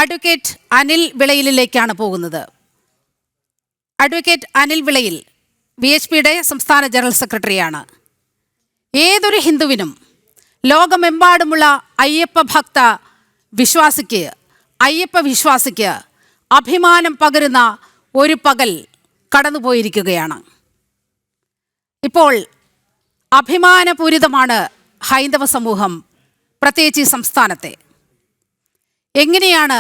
Advocate Anil വിളയിലിലേക്കാണ് പോകുന്നത്. Advocate Anil വിളയിൽ VHPയുടെ സംസ്ഥാന general സെക്രട്ടറിയാണ്. ഏതൊരു ഹിന്ദുവിനും ലോകമെമ്പാടുമുള്ള അയ്യപ്പ വിശ്വാസിക്ക് അഭിമാനം പകരുന്ന ഒരു പകൽ കടന്നുപോയിരിക്കുകയാണ്. ഇപ്പോൾ അഭിമാനപൂരിതമാണ് ഹൈന്ദവ സമൂഹം, പ്രത്യേകിച്ച് ഈ സംസ്ഥാനത്തെ. എങ്ങനെയാണ്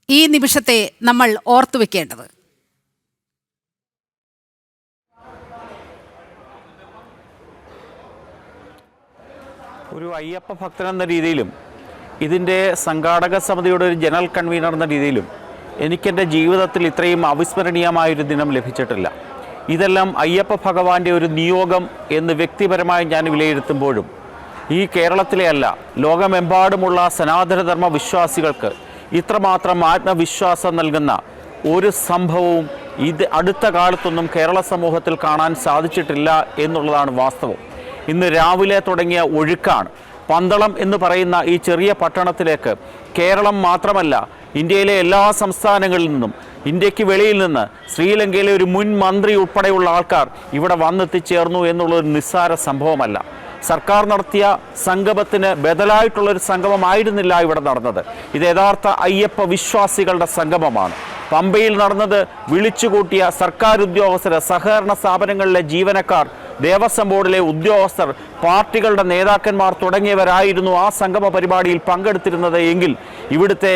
ഈ നിമിഷത്തെ നമ്മൾ ഓർത്തുവെക്കേണ്ടത്? ഒരു അയ്യപ്പ ഭക്തൻ എന്ന രീതിയിലും ഇതിൻ്റെ സംഘാടക സമിതിയുടെ ഒരു ജനറൽ കൺവീനർ എന്ന രീതിയിലും എനിക്കെൻ്റെ ജീവിതത്തിൽ ഇത്രയും അവിസ്മരണീയമായൊരു ദിനം ലഭിച്ചിട്ടില്ല. ഇതെല്ലാം അയ്യപ്പ ഭഗവാന്റെ ഒരു നിയോഗം എന്ന് വ്യക്തിപരമായി ഞാൻ വിലയിരുത്തുമ്പോഴും ഈ കേരളത്തിലെ അല്ല, ലോകമെമ്പാടുമുള്ള സനാതനധർമ്മ വിശ്വാസികൾക്ക് ഇത്രമാത്രം ആത്മവിശ്വാസം നൽകുന്ന ഒരു സംഭവവും ഇത് അടുത്ത കാലത്തൊന്നും കേരള സമൂഹത്തിൽ കാണാൻ സാധിച്ചിട്ടില്ല എന്നുള്ളതാണ് വാസ്തവം. ഇന്ന് രാവിലെ തുടങ്ങിയ ഒഴുക്കാണ്. പന്തളം എന്ന് പറയുന്ന ഈ ചെറിയ പട്ടണത്തിലേക്ക് കേരളം മാത്രമല്ല, ഇന്ത്യയിലെ എല്ലാ സംസ്ഥാനങ്ങളിൽ നിന്നും, ഇന്ത്യക്ക് വെളിയിൽ നിന്ന്, ശ്രീലങ്കയിലെ ഒരു മുൻ മന്ത്രി ഉൾപ്പെടെയുള്ള ആൾക്കാർ ഇവിടെ വന്നെത്തിച്ചേർന്നു എന്നുള്ളൊരു നിസ്സാര സംഭവമല്ല. സർക്കാർ നടത്തിയ സംഗമത്തിന് ബദലായിട്ടുള്ളൊരു സംഗമമായിരുന്നില്ല ഇവിടെ നടന്നത്. ഇത് യഥാർത്ഥ അയ്യപ്പ വിശ്വാസികളുടെ സംഗമമാണ്. പമ്പയിൽ നടന്നത് വിളിച്ചുകൂട്ടിയ സർക്കാർ ഉദ്യോഗസ്ഥർ, സഹകരണ സ്ഥാപനങ്ങളിലെ ജീവനക്കാർ, ദേവസ്വം ബോർഡിലെ ഉദ്യോഗസ്ഥർ, പാർട്ടികളുടെ നേതാക്കന്മാർ തുടങ്ങിയവരായിരുന്നു ആ സംഗമ പരിപാടിയിൽ പങ്കെടുത്തിരുന്നത് എങ്കിൽ ഇവിടുത്തെ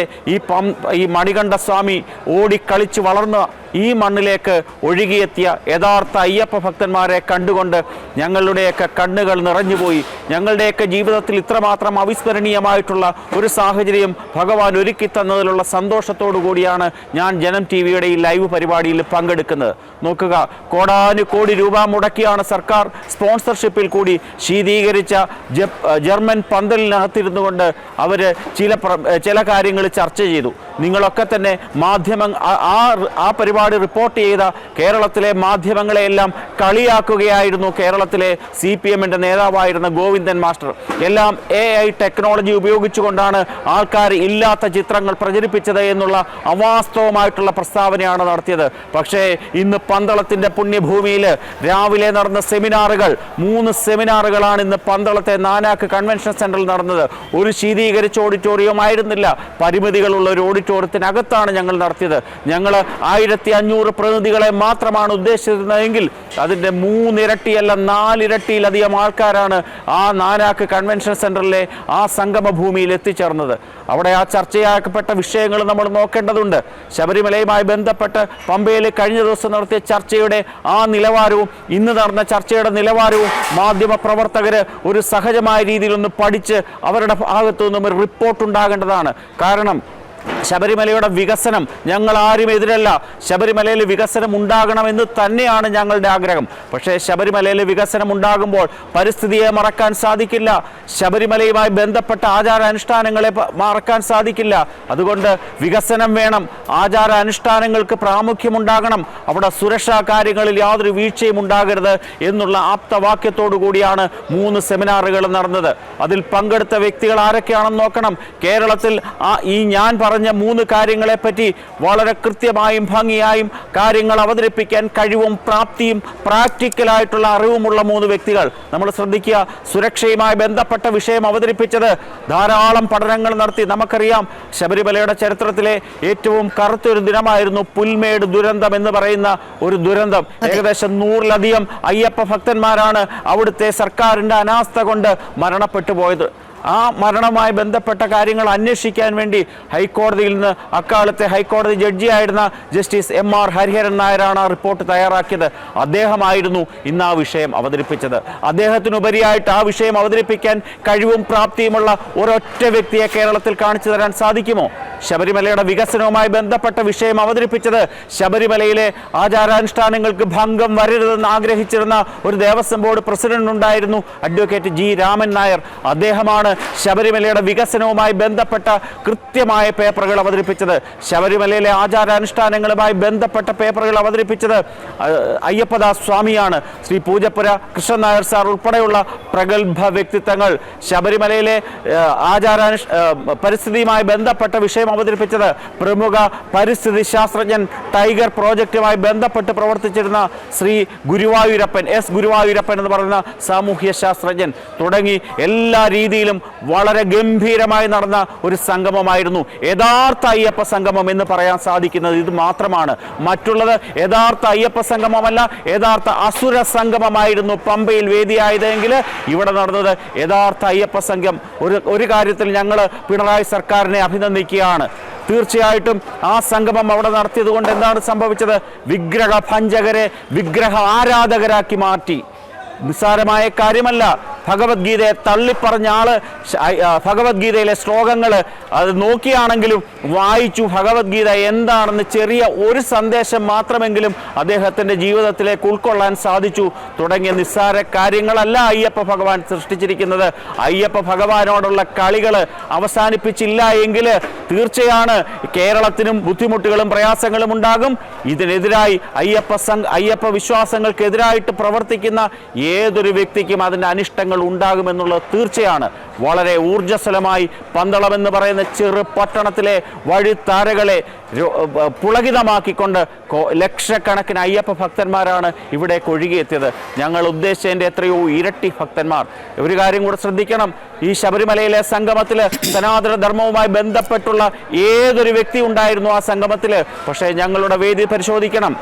ഈ മണികണ്ഠസ്വാമി ഓടിക്കളിച്ച് വളർന്ന ഈ മണ്ണിലേക്ക് ഒഴുകിയെത്തിയ യഥാർത്ഥ അയ്യപ്പ ഭക്തന്മാരെ കണ്ടുകൊണ്ട് ഞങ്ങളുടെയൊക്കെ കണ്ണുകൾ നിറഞ്ഞുപോയി. ഞങ്ങളുടെയൊക്കെ ജീവിതത്തിൽ ഇത്രമാത്രം അവിസ്മരണീയമായിട്ടുള്ള ഒരു സാഹചര്യം ഭഗവാൻ ഒരുക്കി തന്നതിലുള്ള സന്തോഷത്തോടു കൂടിയാണ് ഞാൻ ജനം TV-യുടെ ഈ ലൈവ് പരിപാടിയിൽ പങ്കെടുക്കുന്നത്. നോക്കുക, കോടാനുകോടി രൂപ മുടക്കിയാണ് സർക്കാർ സ്പോൺസർഷിപ്പിൽ കൂടി ശീതീകരിച്ച ജർമ്മൻ പന്തലിനകത്തിരുന്നു കൊണ്ട് അവർ ചില കാര്യങ്ങൾ ചർച്ച ചെയ്തു. നിങ്ങളൊക്കെ തന്നെ ആ പരിപാടി റിപ്പോർട്ട് ചെയ്ത കേരളത്തിലെ മാധ്യമങ്ങളെയെല്ലാം കളിയാക്കുകയായിരുന്നു കേരളത്തിലെ CPM-ന്റെ നേതാവായിരുന്ന ഗോവിന്ദൻ മാസ്റ്റർ. എല്ലാം AI ടെക്നോളജി ഉപയോഗിച്ചുകൊണ്ടാണ് ആൾക്കാർ ഇല്ലാത്ത ചിത്രങ്ങൾ പ്രചരിപ്പിച്ചത് എന്നുള്ള അവാസ്തവമായിട്ടുള്ള പ്രസ്താവനയാണ് നടത്തിയത്. പക്ഷേ ഇന്ന് പന്തളത്തിൻ്റെ പുണ്യഭൂമിയിൽ രാവിലെ നടന്ന സെമിനാറുകൾ, 3 സെമിനാറുകളാണ് ഇന്ന് പന്തളത്തെ നാനാക്ക് കൺവെൻഷൻ സെന്ററിൽ നടന്നത്. ഒരു ശീതീകരിച്ച ഓഡിറ്റോറിയം ആയിരുന്നില്ല, പരിമിതികളുള്ള ഒരു ഓഡിറ്റോറിയത്തിനകത്താണ് ഞങ്ങൾ നടത്തിയത്. ഞങ്ങൾ 1500 പ്രതിനിധികളെ മാത്രമാണ് ഉദ്ദേശിച്ചിരുന്നതെങ്കിൽ അതിൻ്റെ 3 ഇരട്ടിയല്ല 4 ഇരട്ടിയിലധികം ആൾക്കാരാണ് ആ നാനാക്ക് കൺവെൻഷൻ സെന്ററിലെ ആ സംഗമ ഭൂമിയിൽ എത്തിച്ചേർന്നത്. അവിടെ ആ ചർച്ചയാക്കപ്പെട്ട വിഷയങ്ങൾ നമ്മൾ നോക്കേണ്ടതുണ്ട്. ശബരിമലയുമായി ബന്ധപ്പെട്ട് പമ്പയിൽ കഴിഞ്ഞ ദിവസം നടത്തിയ ചർച്ചയുടെ ആ നിലവാരവും ഇന്ന് നടന്ന ചർച്ചയുടെ നിലവാരവും മാധ്യമ പ്രവർത്തകർ ഒരു സഹജമായ രീതിയിലൊന്ന് പഠിച്ച് അവരുടെ ഭാഗത്തു നിന്നും ഒരു റിപ്പോർട്ട് ഉണ്ടാകേണ്ടതാണ്. കാരണം ശബരിമലയുടെ വികസനം ഞങ്ങൾ ആരും എതിരല്ല. ശബരിമലയിൽ വികസനം ഉണ്ടാകണമെന്ന് തന്നെയാണ് ഞങ്ങളുടെ ആഗ്രഹം. പക്ഷേ ശബരിമലയിൽ വികസനം ഉണ്ടാകുമ്പോൾ പരിസ്ഥിതിയെ മറക്കാൻ സാധിക്കില്ല. ശബരിമലയുമായി ബന്ധപ്പെട്ട ആചാരാനുഷ്ഠാനങ്ങളെ മറക്കാൻ സാധിക്കില്ല. അതുകൊണ്ട് വികസനം വേണം, ആചാരാനുഷ്ഠാനങ്ങൾക്ക് പ്രാമുഖ്യമുണ്ടാകണം, അവിടെ സുരക്ഷാ കാര്യങ്ങളിൽ യാതൊരു വീഴ്ചയും ഉണ്ടാകരുത് എന്നുള്ള ആപ്തവാക്യത്തോടു കൂടിയാണ് 3 സെമിനാറുകൾ നടന്നത്. അതിൽ പങ്കെടുത്ത വ്യക്തികൾ ആരൊക്കെയാണെന്ന് നോക്കണം. കേരളത്തിൽ ഈ ഞാൻ പറഞ്ഞ 3 കാര്യങ്ങളെപ്പറ്റി വളരെ കൃത്യമായും ഭംഗിയായും കാര്യങ്ങൾ അവതരിപ്പിക്കാൻ കഴിവും പ്രാപ്തിയും പ്രാക്ടിക്കലായിട്ടുള്ള അറിവുമുള്ള 3 വ്യക്തികൾ. നമ്മൾ ശ്രദ്ധിക്കുക, സുരക്ഷയുമായി ബന്ധപ്പെട്ട വിഷയം അവതരിപ്പിച്ചത് ധാരാളം പഠനങ്ങൾ നടത്തി. നമുക്കറിയാം, ശബരിമലയുടെ ചരിത്രത്തിലെ ഏറ്റവും കറുത്തൊരു ദിനമായിരുന്നു പുൽമേട് ദുരന്തം എന്ന് പറയുന്ന ഒരു ദുരന്തം. ഏകദേശം 100-ലധികം അയ്യപ്പ ഭക്തന്മാരാണ് അവിടുത്തെ സർക്കാരിൻ്റെ അനാസ്ഥ കൊണ്ട് മരണപ്പെട്ടു പോയത്. ആ മരണവുമായി ബന്ധപ്പെട്ട കാര്യങ്ങൾ അന്വേഷിക്കാൻ വേണ്ടി ഹൈക്കോടതിയിൽ നിന്ന് അക്കാലത്തെ ഹൈക്കോടതി ജഡ്ജിയായിരുന്ന ജസ്റ്റിസ് MR ഹരിഹരൻ നായരാണ് ആ റിപ്പോർട്ട് തയ്യാറാക്കിയത്. അദ്ദേഹമായിരുന്നു ഇന്ന് ആ വിഷയം അവതരിപ്പിച്ചത്. അദ്ദേഹത്തിനുപരിയായിട്ട് ആ വിഷയം അവതരിപ്പിക്കാൻ കഴിവും പ്രാപ്തിയുമുള്ള ഒരൊറ്റ വ്യക്തിയെ കേരളത്തിൽ കാണിച്ചു തരാൻ സാധിക്കുമോ? ശബരിമലയുടെ വികസനവുമായി ബന്ധപ്പെട്ട വിഷയം അവതരിപ്പിച്ചത് ശബരിമലയിലെ ആചാരാനുഷ്ഠാനങ്ങൾക്ക് ഭംഗം വരരുതെന്ന് ആഗ്രഹിച്ചിരുന്ന ഒരു ദേവസ്വം ബോർഡ് പ്രസിഡന്റ് ഉണ്ടായിരുന്നു, അഡ്വക്കേറ്റ് G രാമൻ നായർ. അദ്ദേഹമാണ് ശബരിമലയുടെ വികസനവുമായി ബന്ധപ്പെട്ട കൃത്യമായ പേപ്പറുകൾ അവതരിപ്പിച്ചത്. ശബരിമലയിലെ ആചാരാനുഷ്ഠാനങ്ങളുമായി ബന്ധപ്പെട്ട പേപ്പറുകൾ അവതരിപ്പിച്ചത് അയ്യപ്പദാസ് സ്വാമിയാണ്. ശ്രീ പൂജപ്പുര കൃഷ്ണൻ നായർ സാർ ഉൾപ്പെടെയുള്ള പ്രഗത്ഭ വ്യക്തിത്വങ്ങൾ. ശബരിമലയിലെ പരിസ്ഥിതിയുമായി ബന്ധപ്പെട്ട വിഷയം അവതരിപ്പിച്ചത് പ്രമുഖ പരിസ്ഥിതി ശാസ്ത്രജ്ഞൻ, ടൈഗർ പ്രോജക്റ്റുമായി ബന്ധപ്പെട്ട് പ്രവർത്തിച്ചിരുന്ന ശ്രീ ഗുരുവായൂരപ്പൻ, എസ് ഗുരുവായൂരപ്പൻ എന്ന് പറയുന്ന സാമൂഹ്യ ശാസ്ത്രജ്ഞൻ തുടങ്ങി എല്ലാ രീതിയിലും വളരെ ഗംഭീരമായി നടന്ന ഒരു സംഗമമായിരുന്നു. യഥാർത്ഥ അയ്യപ്പ സംഗമം എന്ന് പറയാൻ സാധിക്കുന്നത് ഇത് മാത്രമാണ്. മറ്റുള്ളത് യഥാർത്ഥ അയ്യപ്പ സംഗമമല്ല, യഥാർത്ഥ അസുര സംഗമമായിരുന്നു പമ്പയിൽ വേദിയായതെങ്കിൽ ഇവിടെ നടന്നത് യഥാർത്ഥ അയ്യപ്പ സംഘം. ഒരു കാര്യത്തിൽ ഞങ്ങൾ പിണറായി സർക്കാരിനെ അഭിനന്ദിക്കുകയാണ്. തീർച്ചയായിട്ടും ആ സംഗമം അവിടെ നടത്തിയത് കൊണ്ട് എന്താണ് സംഭവിച്ചത്? വിഗ്രഹ ഭഞ്ജകരെ വിഗ്രഹ ആരാധകരാക്കി മാറ്റി. നിസ്സാരമായ കാര്യമല്ല. ഭഗവത്ഗീതയെ തള്ളിപ്പറഞ്ഞ ആള് ഭഗവത്ഗീതയിലെ ശ്ലോകങ്ങൾ അത് നോക്കിയാണെങ്കിലും വായിച്ചു. ഭഗവത്ഗീത എന്താണെന്ന് ചെറിയ ഒരു സന്ദേശം മാത്രമെങ്കിലും അദ്ദേഹത്തിൻ്റെ ജീവിതത്തിലേക്ക് ഉൾക്കൊള്ളാൻ സാധിച്ചു. തുടങ്ങിയ നിസ്സാര കാര്യങ്ങളല്ല അയ്യപ്പ ഭഗവാൻ സൃഷ്ടിച്ചിരിക്കുന്നത്. അയ്യപ്പ ഭഗവാനോടുള്ള കളികൾ അവസാനിപ്പിച്ചില്ല എങ്കിൽ തീർച്ചയാണ് കേരളത്തിനും ബുദ്ധിമുട്ടുകളും പ്രയാസങ്ങളും ഉണ്ടാകും. ഇതിനെതിരായി അയ്യപ്പ വിശ്വാസങ്ങൾക്കെതിരായിട്ട് പ്രവർത്തിക്കുന്ന ഏതൊരു വ്യക്തിക്കും അതിൻ്റെ അനിഷ്ടങ്ങൾ ഉണ്ടാകുമെന്നുള്ളത് തീർച്ചയാണ്. വളരെ ഊർജ്ജസ്വലമായി പന്തളം എന്ന് പറയുന്ന ചെറു പട്ടണത്തിലെ വഴിത്താരകളെ പുളകിതമാക്കിക്കൊണ്ട് ലക്ഷക്കണക്കിന് അയ്യപ്പ ഭക്തന്മാരാണ് ഇവിടെ ഒഴുകിയെത്തിയത്. ഞങ്ങൾ ഉദ്ദേശിച്ചതിൻ്റെ എത്രയോ ഇരട്ടി ഭക്തന്മാർ. ഒരു കാര്യം കൂടെ ശ്രദ്ധിക്കണം, ഈ ശബരിമലയിലെ സംഗമത്തിൽ സനാതന ധർമ്മവുമായി ബന്ധപ്പെട്ടുള്ള ഏതൊരു വ്യക്തി ഉണ്ടായിരുന്നു ആ സംഗമത്തിൽ. പക്ഷേ ഞങ്ങളുടെ വേദി പരിശോധിക്കണം,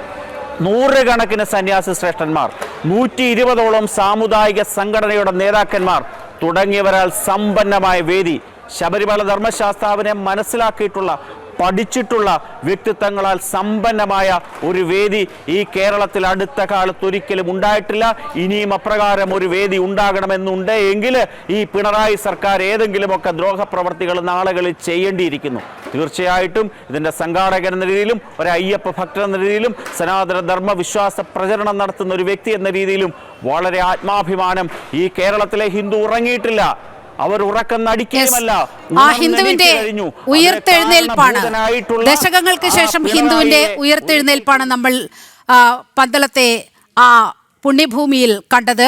നൂറുകണക്കിന് സന്യാസി ശ്രേഷ്ഠന്മാർ, 120ഓളം സാമുദായിക സംഘടനയുടെ നേതാക്കന്മാർ തുടങ്ങിയവരാൽ സമ്പന്നമായ വേദി. ശബരിമല ധർമ്മശാസ്താവിനെ മനസ്സിലാക്കിയിട്ടുള്ള, പഠിച്ചിട്ടുള്ള വ്യക്തിത്വങ്ങളാൽ സമ്പന്നമായ ഒരു വേദി ഈ കേരളത്തിൽ അടുത്ത കാലത്ത് ഒരിക്കലും ഉണ്ടായിട്ടില്ല. ഇനിയും അപ്രകാരം ഒരു വേദി ഉണ്ടാകണമെന്നുണ്ട് എങ്കിൽ ഈ പിണറായി സർക്കാർ ഏതെങ്കിലുമൊക്കെ ദ്രോഹപ്രവർത്തികൾ നാളുകളിൽ ചെയ്യേണ്ടിയിരിക്കുന്നു. തീർച്ചയായിട്ടും ഇതിൻ്റെ സംഘാടകൻ എന്ന രീതിയിലും ഒരു അയ്യപ്പ ഭക്തൻ എന്ന രീതിയിലും സനാതന ധർമ്മ വിശ്വാസ പ്രചരണം നടത്തുന്ന ഒരു വ്യക്തി എന്ന രീതിയിലും വളരെ ആത്മാഭിമാനം. ഈ കേരളത്തിലെ ഹിന്ദു ഉറങ്ങിയിട്ടില്ല. അവർ ഉറക്കം നടിക്കുകയുമല്ല. ആ ഹിന്ദുവിന്റെ ഉയർത്തെഴുന്നേൽപ്പാണ്, ദശകങ്ങൾക്ക് ശേഷം ഹിന്ദുവിന്റെ ഉയർത്തെഴുന്നേൽപ്പാണ് നമ്മൾ പന്തളത്തെ ആ പുണ്യഭൂമിയിൽ കണ്ടത്.